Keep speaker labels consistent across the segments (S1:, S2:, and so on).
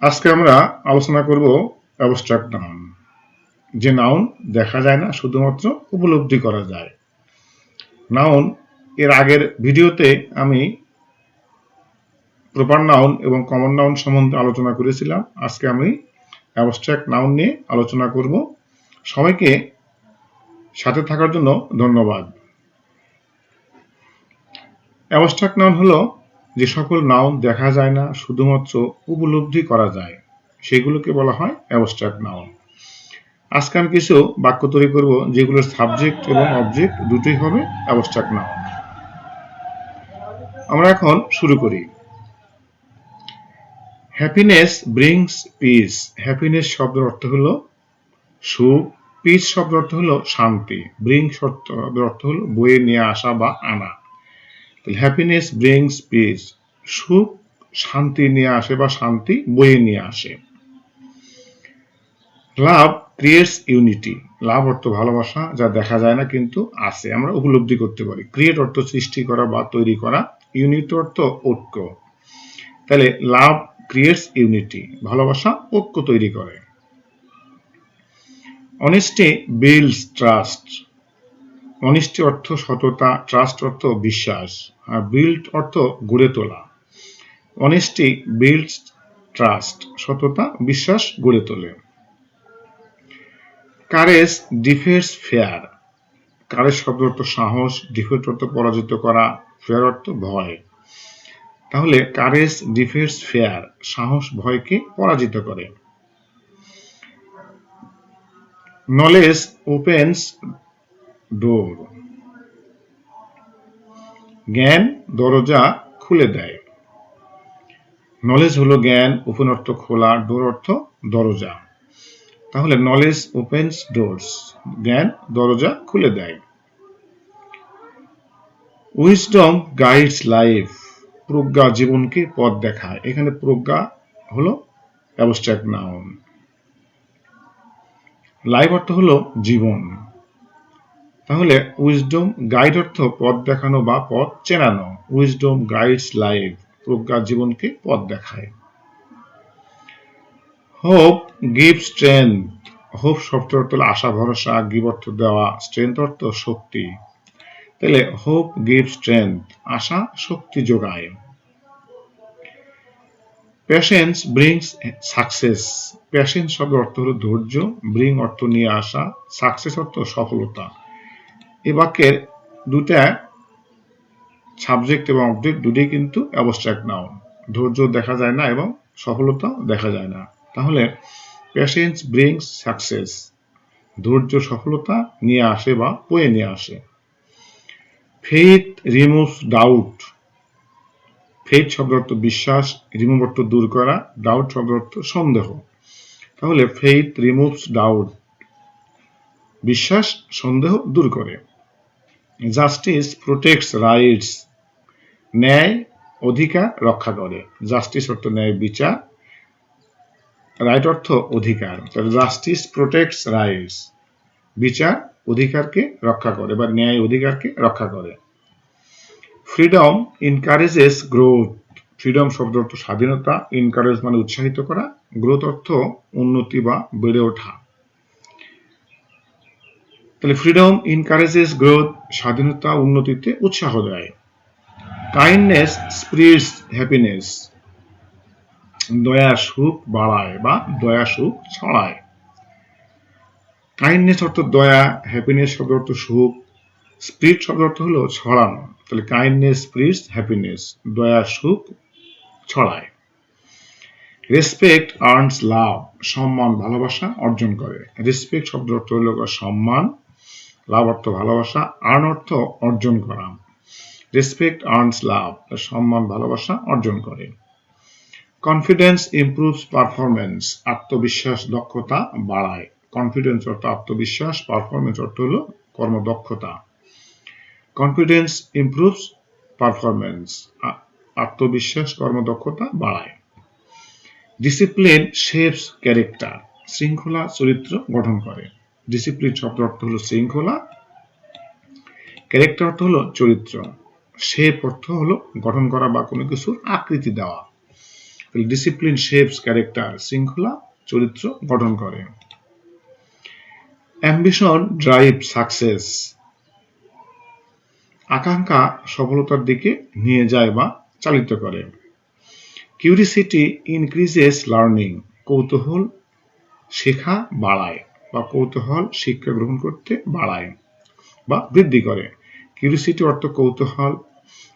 S1: আজকে আমরা আলোচনা করব অ্যাবস্ট্রাক্ট নাউন, যে নাউন দেখা যায় না, শুধুমাত্র উপলব্ধি করা যায়। নাউন এর আগের ভিডিওতে আমি প্রপার নাউন এবং কমন নাউন সম্বন্ধে আলোচনা করেছিলাম। আজকে আমি অ্যাবস্ট্রাক্ট নাউন নিয়ে আলোচনা করব। সবাইকে সাথে থাকার জন্য ধন্যবাদ। অ্যাবস্ট্রাক্ট নাউন হলো যে সকল নাউন দেখা যায় না, শুধুমাত্র উপলব্ধি করা যায়, সেগুলোকে বলা হয় অ্যাবস্ট্রাক্ট নাউন। আজকে আমি কিছু বাক্য তৈরি করব যেগুলোর সাবজেক্ট এবং অবজেক্ট দুটোই হবে অ্যাবস্ট্রাক্ট নাউন। আমরা এখন শুরু করি। Happiness brings piece. হ্যাপিনেস শব্দের অর্থ হলো সুখ, পিস শব্দের অর্থ হলো শান্তি, ব্রিং শব্দের অর্থ হলো বয়ে নিয়ে আসা বা আনা। হ্যাপিনেস ব্রিংস পিস, সুখ শান্তি নিয়ে আসে বা শান্তি বয়ে নিয়ে আসে। লাভ ক্রিয়েটস ইউনিটি। লাভ অর্থ ভালোবাসা, যা দেখা যায় না কিন্তু আছে, আমরা উপলব্ধি করতে পারি। ক্রিয়েট অর্থ সৃষ্টি করা বা তৈরি করা। ইউনিটি অর্থ ঐক্য। তাহলে লাভ ক্রিয়েটস ইউনিটি, ভালোবাসা ঐক্য তৈরি করে। Honesty builds trust. অনেস্টি অর্থ সততা, ট্রাস্ট অর্থ বিশ্বাস, আর বিল্ড অর্থ গড়ে তোলা। অনেস্টি বিল্ডস ট্রাস্ট, সততা বিশ্বাস গড়ে তোলে। Courage ডিফেটস fair. কারেজ শব্দ অর্থ সাহস, ডিফেট অর্থ পরাজিত করা, ফেয়ার অর্থ ভয়। তাহলে কারেজ ডিফেটস ফেয়ার, সাহস ভয়কে পরাজিত করে। নলেজ ওপেন্স ডোর। জ্ঞান দরজা খুলে দেয়। নলেজ হলো জ্ঞান, ওপেন অর্থ খোলা, ডোর অর্থ দরজা। তাহলে নলেজ ওপেন্স ডোরস, জ্ঞান দরজা খুলে দেয়। Wisdom guides life. প্রজ্ঞা জীবনকে পথ দেখায়। এখানে প্রজ্ঞা হলো অ্যাবস্ট্রাক্ট নাউন। লাইফ অর্থ হলো জীবন। তাহলে উইজডম গাইড অর্থ পথ দেখানো বা পথ চেনানো। উইজডম গাইডস লাইফ, প্রজ্ঞা জীবনকে পথ দেখায়। Hope give strength. হোপ শব্দ অর্থ হলো আশা ভরসা, গিভ অর্থ দেওয়া, স্ট্রেংথ অর্থ শক্তি। তাহলে হোপ গিভ স্ট্রেংথ, আশা শক্তি যোগায়। Patience brings success. প্যাশেন্স শব্দের অর্থ হলো ধৈর্য, ব্রিং অর্থ নিয়ে আসা, সাকসেস অর্থ সফলতা। এ বাক্যের দুটা সাবজেক্ট এবং অবজেক্ট দুটোই কিন্তু অ্যাবস্ট্রাক্ট নাউন। ধৈর্য দেখা যায় না এবং সফলতা দেখা যায় না। তাহলে প্যাশেন্স ব্রিংস সাকসেস, ধৈর্য সফলতা নিয়ে আসে বা বয়ে নিয়ে আসে। Faith removes doubt. ফেইথ শব্দ অর্থ বিশ্বাস, রিমুভ অর্থ দূর করা, ডাউট শব্দ অর্থ সন্দেহ। তাহলে ফেইথ রিমুভস ডাউট, বিশ্বাস সন্দেহ দূর করে। Justice protects rights. ন্যায় অধিকার রক্ষা করে। জাস্টিস অর্থ ন্যায় বিচার, রাইট অর্থ অধিকার। জাস্টিস প্রোটেক্টস রাইটস, বিচার অধিকারকে রক্ষা করে বা ন্যায় অধিকারকে রক্ষা করে। Freedom ইনকারেজেস growth. ফ্রিডম শব্দ অর্থ স্বাধীনতা, ইনকারেজ মানে উৎসাহিত করা, গ্রোথ অর্থ উন্নতি বা বেড়ে ওঠা। তাহলে ফ্রিডম ইনকারেজেস গ্রোথ, স্বাধীনতা উন্নতিতে উৎসাহ দেয়। Kindness spreads happiness. দয়া সুখ বাড়ায় বা দয়া সুখ ছড়ায়। কাইন্ডনেস অর্থ দয়া, হ্যাপিনেস শব্দ অর্থ সুখ, স্প্রিড শব্দ অর্থ হলো ছড়ানো। তাহলে কাইন্ডনেস স্প্রিডস হ্যাপিনেস, দয়া সুখ ছড়ায়। রেসপেক্ট আর্নস লাভ। সম্মান ভালোবাসা অর্জন করে। রেসপেক্ট শব্দ অর্থ হলো সম্মান, লাভ অর্থ ভালোবাসা, আর্ন অর্থ অর্জন করা। রেসপেক্ট আর্নস লাভ, সম্মান ভালোবাসা অর্জন করে। Confidence improves performance. আত্মবিশ্বাস দক্ষতা বাড়ায়। কনফিডেন্স অর্থ আত্মবিশ্বাস, পারফরমেন্স অর্থ হলো কর্মদক্ষতা। কনফিডেন্স ইমপ্রুভস পারফরমেন্স, আত্মবিশ্বাস কর্মদক্ষতা বাড়ায়। Discipline shapes character. শৃঙ্খলা চরিত্র গঠন করে। ডিসিপ্লিন শব্দ অর্থ হলো শৃঙ্খলা, ক্যারেক্টার অর্থ হলো চরিত্র, শেপ অর্থ হলো গঠন করা বা কোনো কিছুর আকৃতি দেওয়া। ডিসিপ্লিন শেপস ক্যারেক্টার, শৃঙ্খলা চরিত্র গঠন করে। অ্যাম্বিশন ড্রাইভ সাকসেস, আকাঙ্ক্ষা সফলতার দিকে নিয়ে যায় বা চালিত করে। কিউরিসিটি ইনক্রিজেস লার্নিং, কৌতূহল শেখা বাড়ায় বা কৌতূহল শিক্ষা গ্রহণ করতে বাড়ায় বা বৃদ্ধি করে। কিউরিসিটি অর্থ কৌতূহল,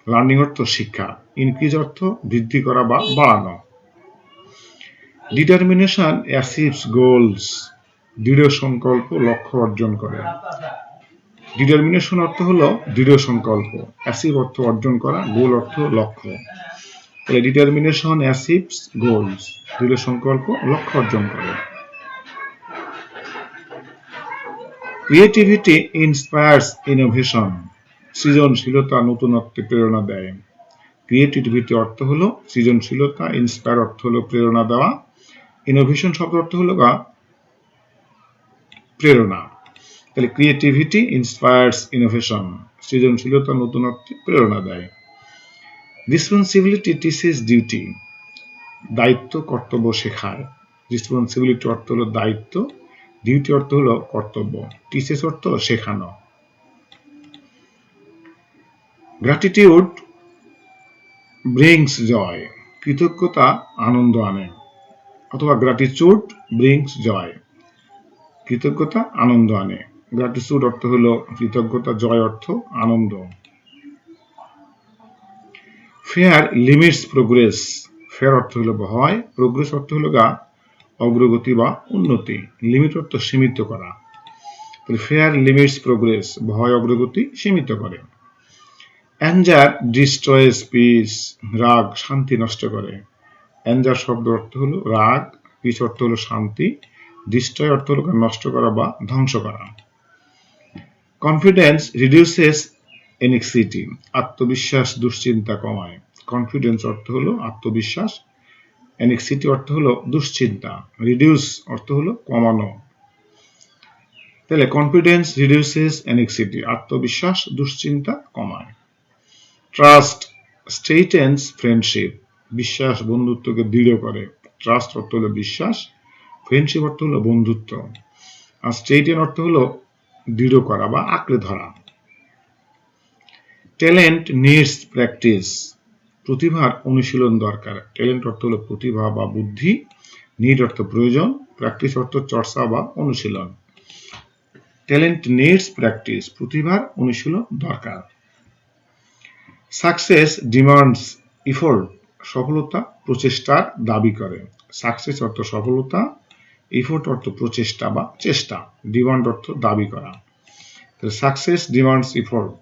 S1: লার্নিং অর্থ শিক্ষা, ইনক্রিজ অর্থ বৃদ্ধি করা বা বাড়ানো। ডিটারমিনেশন অ্যাচিভস গোলস, দৃঢ় সংকল্প লক্ষ্য অর্জন করে। ডিটারমিনেশন অর্থ হলো দৃঢ় সংকল্প, অ্যাচিভ অর্থ অর্জন করা, গোল অর্থ লক্ষ্য। তাহলে ডিটারমিনেশন অ্যাচিভস গোলস, দৃঢ় সংকল্প লক্ষ্য অর্জন করে। ক্রিয়েটিভিটি ইন্সপায়ার্স ইনোভেশন, সৃজনশীলতা নতুনত্বে প্রেরণা দেয়। ক্রিয়েটিভিটি অর্থ হলো সৃজনশীলতা, ইন্সপায়ার অর্থ হলো প্রেরণা দেওয়া, ইনোভেশন শব্দ অর্থ হলো প্রেরণা। তাহলে ক্রিয়েটিভিটি ইন্সপায়ার্স ইনোভেশন, সৃজনশীলতা নতুনত্বে প্রেরণা দেয়। রেসপন্সিবিলিটি টিচেস ডিউটি, দায়িত্ব কর্তব্য শেখায়। রেসপন্সিবিলিটি অর্থ হলো দায়িত্ব, ডিউটি অর্থ হলো কর্তব্য, টিচেস অর্থ শেখানো। গ্র্যাটিটিউড ব্রিংস জয়, কৃতজ্ঞতা আনন্দ আনে, অথবা গ্র্যাটিটিউড ব্রিংস জয়, কৃতজ্ঞতা আনন্দ আনে। গ্র্যাটিটিউড অর্থ হলো কৃতজ্ঞতা, জয় অর্থ আনন্দ। ফেয়ার লিমিটস প্রোগ্রেস, ফেয়ার অর্থ হলো ভয়, প্রোগ্রেস অর্থ হলো অগ্রগতি বা উন্নতি, লিমিট অর্থ সীমিত করা। ফেয়ার লিমিটস প্রোগ্রেস, ভয় অগ্রগতি সীমিত করে। অ্যাঞ্জার ডিস্ট্রয়েস পিস, রাগ শান্তি নষ্ট করে। অ্যাঞ্জার শব্দ অর্থ হলো রাগ, পিস অর্থ হলো শান্তি, ডিস্ট্রয় অর্থ হলো নষ্ট করা বা ধ্বংস করা। কনফিডেন্স রিডিউসেস এনক্সাইটি, আত্মবিশ্বাস দুশ্চিন্তা কমায়। কনফিডেন্স অর্থ হলো আত্মবিশ্বাস, এনক্সাইটি অর্থ হলো দুশ্চিন্তা, রিডিউস অর্থ হলো কমানো। তাহলে কনফিডেন্স রিডিউসেস এনক্সাইটি, আত্মবিশ্বাস দুশ্চিন্তা কমায়। ট্রাস্ট স্ট্রেইটেন্স ফ্রেন্ডশিপ, বিশ্বাস বন্ধুত্বকে দৃঢ় করে। ট্রাস্ট অর্থ হলো বিশ্বাস, ফ্রেন্ডশিপ অর্থ হলো বন্ধুত্ব, আর স্ট্রেইটেন অর্থ হলো দৃঢ় করা বা আঁকড়ে ধরা। ট্যালেন্ট নিডস প্র্যাকটিস, প্রতিভার অনুশীলন দরকার। ট্যালেন্ট অর্থ হলো প্রতিভা বা বুদ্ধি, নিড অর্থ প্রয়োজন, প্র্যাকটিস অর্থ চর্চা বা অনুশীলন। ট্যালেন্ট নিডস প্র্যাকটিস, প্রতিভার অনুশীলন দরকার। সাকসেস ডিমান্ডস এফোর্ট, সফলতা প্রচেষ্টার দাবি করে। সাকসেস অর্থ সফলতা, এফোর্ট অর্থ প্রচেষ্টা বা চেষ্টা, ডিমান্ড অর্থ দাবি করা। সাকসেস ডিমান্ডস এফোর্ট,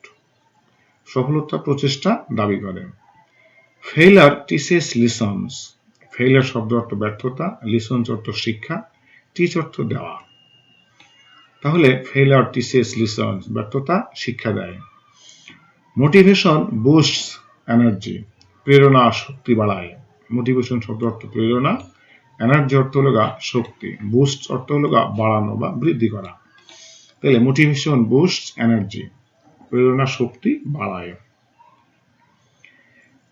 S1: সফলতা প্রচেষ্টা দাবি করে। ফেইলার টিচেস লিসনস, ফেইলার শব্দ অর্থ ব্যর্থতা, লিসনস অর্থ শিক্ষা, টিচ অর্থ দেওয়া। তাহলে ফেইলার টিচেস লিসনস, ব্যর্থতা শিক্ষা দেয়। মোটিভেশন বুস্টস এনার্জি, প্রেরণা শক্তি বাড়ায়। মোটিভেশন শব্দ অর্থ প্রেরণা, এনার্জি অর্থ হলো শক্তি, বুস্ট অর্থ হলো বাড়ানো বা বৃদ্ধি করা। তাহলে মোটিভেশন বুস্টস এনার্জি, প্রেরণা শক্তি বাড়ায়।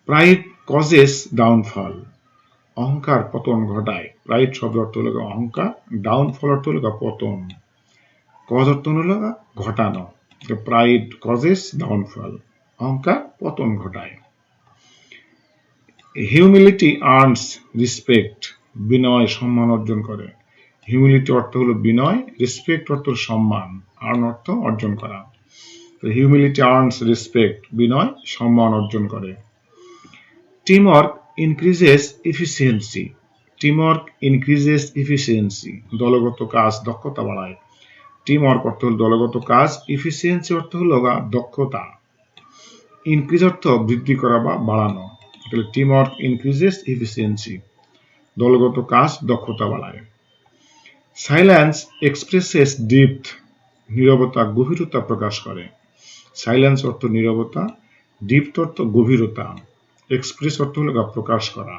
S1: প্রাইড কজেস ডাউনফল, অহংকার পতন ঘটায়। প্রাইড শব্দ অর্থ হলো অহংকার, ডাউনফল অর্থ হলো পতন, কজ অর্থ হলো ঘটানো। প্রাইড কজেস ডাউনফল, অহংকার পতন ঘটায়। হিউমিলিটি আর্নস রেসপেক্ট, বিনয় সম্মান অর্জন করে। হিউমিলিটি অর্থ হলো বিনয়, রেসপেক্ট অর্থ সম্মান, আর্ন অর্থ অর্জন করা। হিউমিলিটি আর্নস রেসপেক্ট, বিনয় সম্মান অর্জন করে। Teamwork increases efficiency, teamwork increases efficiency, দলগত কাজ দক্ষতা বাড়ায়। টিমওয়ার্ক অর্থ হল দলগত কাজ, এফিসিয়েন্সি অর্থ হল দক্ষতা, ইনক্রিজ অর্থ বৃদ্ধি করা বা বাড়ানো। তাহলে টিমওয়ার্ক ইনক্রিজেস এফিসিয়েন্সি, দলগত কাজ দক্ষতা বাড়ায়। সাইলেন্স এক্সপ্রেসেস ডেপথ, নীরবতা গভীরতা প্রকাশ করে। সাইলেন্স অর্থ নীরবতা, ডেপথ অর্থ গভীরতা, এক্সপ্রেস অর্থ হল প্রকাশ করা।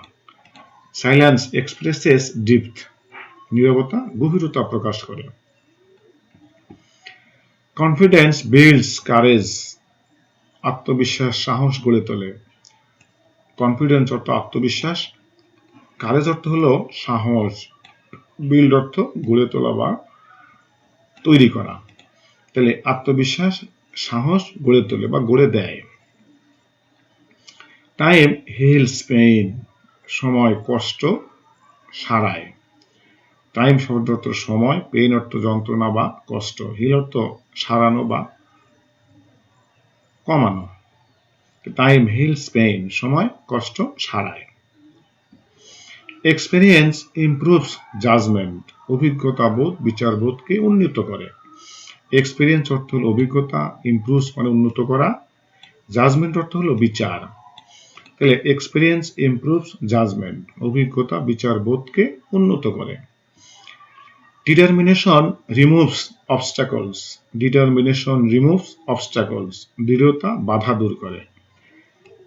S1: সাইলেন্স এক্সপ্রেসেস ডেপথ, নীরবতা গভীরতা প্রকাশ করে। কনফিডেন্স বিল্ডস কারেজ, আত্মবিশ্বাস সাহস গড়ে তোলে। কনফিডেন্স অর্থ আত্মবিশ্বাস, কারেজ অর্থ হলো সাহস, বিল্ড অর্থ গড়ে তোলা বা তৈরি করা। তাহলে আত্মবিশ্বাস সাহস গড়ে তোলে বা গড়ে দেয়। টাইম হিলস পেইন, সময় কষ্ট সারায়। টাইম শব্দ অর্থ সময়, পেইন অর্থ যন্ত্রণা বা কষ্ট, হিল অর্থ সারানো বা কমানো। টাইম হিলস পেইন, সময় কষ্ট সারায়। এক্সপেরিয়েন্স ইমপ্রুভস জাজমেন্ট, অভিজ্ঞতা বোধ বিচার বোধকে উন্নীত করে। এক্সপেরিয়েন্স অর্থ হলো অভিজ্ঞতা, ইমপ্রুভস মানে উন্নত করা, জাজমেন্ট অর্থ হলো বিচার। তাহলে এক্সপেরিয়েন্স ইমপ্রুভস জাজমেন্ট, অভিজ্ঞতা বিচার বোধকে উন্নত করে। Determination removes obstacles, determination removes obstacles, দৃঢ়তা বাধা দূর করে।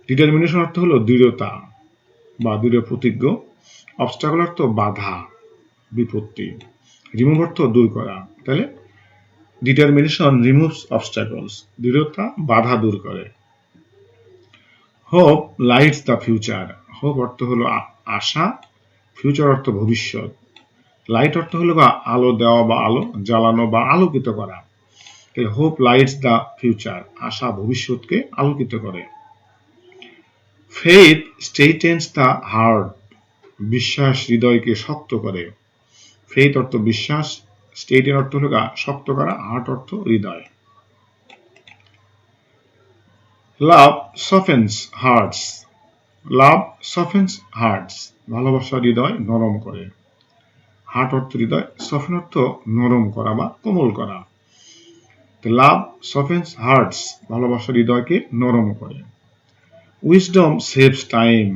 S1: ডিটারমিনেশন অর্থ হলো দৃঢ়তা বা দৃঢ় প্রতিজ্ঞ, অবস্টাকল অর্থ বাধা বিপত্তি, রিমুভ অর্থ দূর করা। তাহলে ডিটারমিনেশন রিমুভস অবস্টাকলস, দৃঢ়তা বাধা দূর করে। Hope lights the future, hope অর্থ হলো আশা, ফিউচার অর্থ ভবিষ্যৎ, লাইট অর্থ হলো আলো দেওয়া বা আলো জ্বালানো বা আলোকিত করা। হোপ লাইটস দ্য ফিউচার, আশা ভবিষ্যৎকে আলোকিত করে। ফেইথ স্ট্রেইটেন্স দ্য হার্ট, বিশ্বাস হৃদয়কে শক্ত করে। ফেইথ অর্থ বিশ্বাস, স্ট্রেইটেন অর্থ হলো শক্ত করা, হার্ট অর্থ হৃদয়। লাভ সফেন্স হার্টস, লাভ সফেন্স হার্টস, ভালোবাসা হৃদয় নরম করে। হার্ট অর্থ হৃদয়, সফেন অর্থ নরম করা বা কোমল করা। লাভ সফেন্স হার্টস, ভালোবাসা হৃদয়কে নরম করে। উইজডম সেভস টাইম,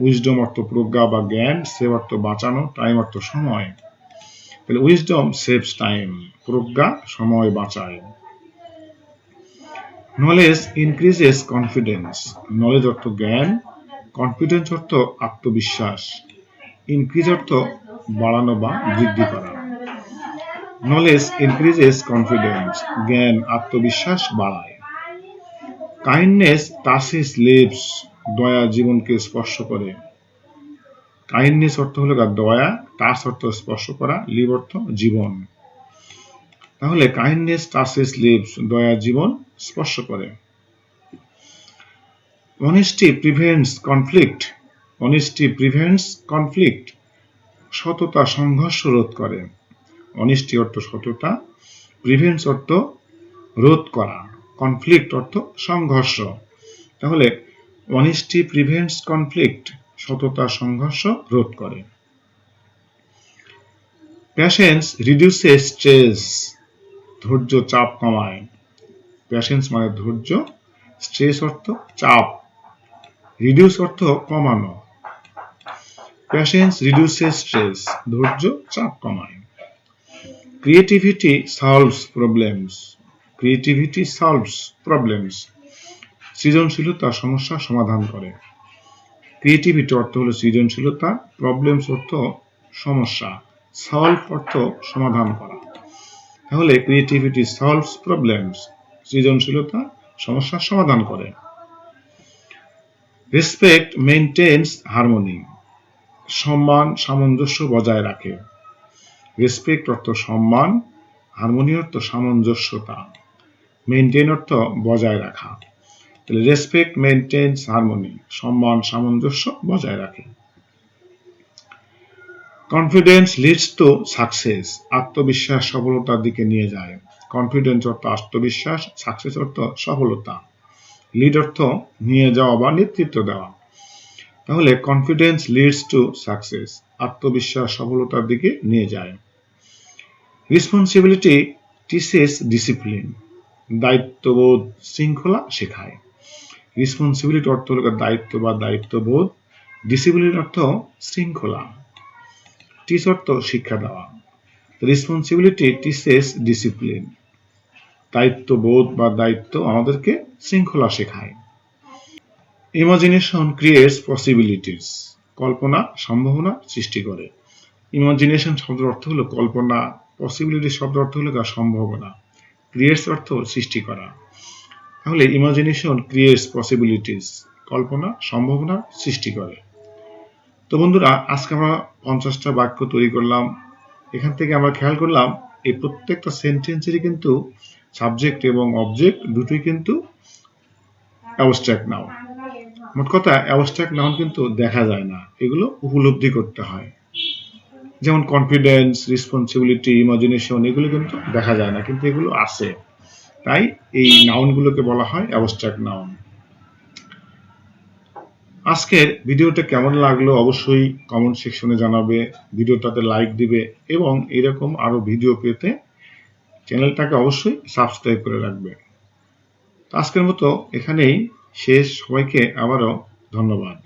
S1: উইজডম অর্থ প্রজ্ঞা বা জ্ঞান, সেভ অর্থ বাঁচানো, টাইম অর্থ সময়। তাহলে উইজডম সেভস টাইম, প্রজ্ঞা সময় বাঁচায়। নলেজ ইনক্রিজেস কনফিডেন্স, নলেজ অর্থ জ্ঞান, কনফিডেন্স অর্থ আত্মবিশ্বাস, ইনক্রিজ অর্থ বাড়ানো বা বৃদ্ধি করা। নলেজ ইনক্রিজেস কনফিডেন্স, জ্ঞান আত্মবিশ্বাস বাড়ায়। কাইন্ডনেস টাচেস লিভস, দয়া জীবনকে স্পর্শ করে। কাইন্ডনেস অর্থ হলো দয়া, টাচ অর্থ স্পর্শ করা, লিভ অর্থ জীবন। তাহলে কাইন্ডনেস টাচেস লিভস, দয়া জীবন স্পর্শ করে। Honesty prevents conflict, honesty prevents conflict, সততা সংঘর্ষ রোধ করে। অনেস্টি অর্থ সততা, প্রিভেন্টস অর্থ রোধ করা, কনফ্লিক্ট অর্থ সংঘর্ষ। তাহলে অনেস্টি প্রিভেন্টস কনফ্লিক্ট, সততা সংঘর্ষ রোধ করে। প্যাশেন্স রিডিউসেস স্ট্রেস, ধৈর্য চাপ কমায়। প্যাশেন্স মানে ধৈর্য, স্ট্রেস অর্থ চাপ, রিডিউস অর্থ কমানো। প্যাশেন্স রিডিউসেস স্ট্রেস, ধৈর্য চাপ কমায়। Creativity solves problems, creativity solves problems, সৃজনশীলতা সমস্যা সমাধান করে। ক্রিয়েটিভিটি অর্থ হলো সৃজনশীলতা, প্রবলেমস অর্থ সমস্যা, সলভ অর্থ সমাধান করা। তাহলে ক্রিয়েটিভিটি সলভস প্রবলেমস, সৃজনশীলতা সমস্যার সমাধান করে। রেসপেক্ট মেইনটেইনস হারমোনি, সম্মান সামঞ্জস্য বজায় রাখে। রেসপেক্ট অর্থ সম্মান, হারমোনি অর্থ সামঞ্জস্যতা, মেইনটেইন অর্থ বজায় রাখা। তাহলে রেসপেক্ট মেইনটেইনস হারমোনি, সম্মান সামঞ্জস্য বজায় রাখে। কনফিডেন্স লিডস টু সাকসেস, আত্মবিশ্বাস সফলতার দিকে নিয়ে যায়। কনফিডেন্স অর্থ আত্মবিশ্বাস, সাকসেস অর্থ সফলতা, লিড অর্থ নিয়ে যাওয়া বা নেতৃত্ব দেওয়া। তাহলে কনফিডেন্স লিডস টু সাকসেস, আত্মবিশ্বাস সফলতার দিকে নিয়ে যায়। রেসপন্সিবিলিটি টিচেস ডিসিপ্লিন, দায়িত্ববোধ শৃঙ্খলা শেখায়। রেসপন্সিবিলিটি অর্থ হল দায়িত্ব বা দায়িত্ববোধ, ডিসিপ্লিন অর্থ শৃঙ্খলা, টিচ অর্থ শিক্ষা দেওয়া। রেসপন্সিবিলিটি টিচেস ডিসিপ্লিন, দায়িত্ববোধ বা দায়িত্ব আমাদেরকে শৃঙ্খলা শেখায়। ইমাজিনেশন ক্রিয়েটস পসিবিলিটিস, কল্পনা সম্ভাবনা সৃষ্টি করে। ইমাজিনেশন শব্দের অর্থ হলো কল্পনা, পসিবিলিটি শব্দের অর্থ হলো সম্ভাবনা, ক্রিয়েটস অর্থ সৃষ্টি করা। তাহলে ইমাজিনেশন ক্রিয়েটস পসিবিলিটিস, কল্পনা সম্ভাবনা সৃষ্টি করে। তো বন্ধুরা, আজকে আমরা 50টা বাক্য তৈরি করলাম। এখান থেকে আমরা খেয়াল করলাম এই প্রত্যেকটা সেন্টেন্সেরই কিন্তু সাবজেক্ট এবং অবজেক্ট দুটোই কিন্তু অ্যাবস্ট্রাক্ট নাউন। মোট কথা, অ্যাবস্ট্রাক্ট নাউন কিন্তু দেখা যায় না, এগুলো উপলব্ধি করতে হয়। যেমন কনফিডেন্স, রেসপন্সিবিলিটি, ইমাজিনেশন, এগুলো কিন্তু দেখা যায় না, কিন্তু এগুলো আছে। তাই এই নাউনগুলোকে বলা হয় অ্যাবস্ট্রাক্ট নাউন। আজকের ভিডিওটা কেমন লাগলো অবশ্যই কমেন্ট সেকশনে জানাবে, ভিডিওটাতে লাইক দিবে এবং এরকম আরো ভিডিও পেতে চ্যানেলটাকে অবশ্যই সাবস্ক্রাইব করে রাখবে। আজকের মতো এখানেই শেষ। সবাইকে আবারও ধন্যবাদ।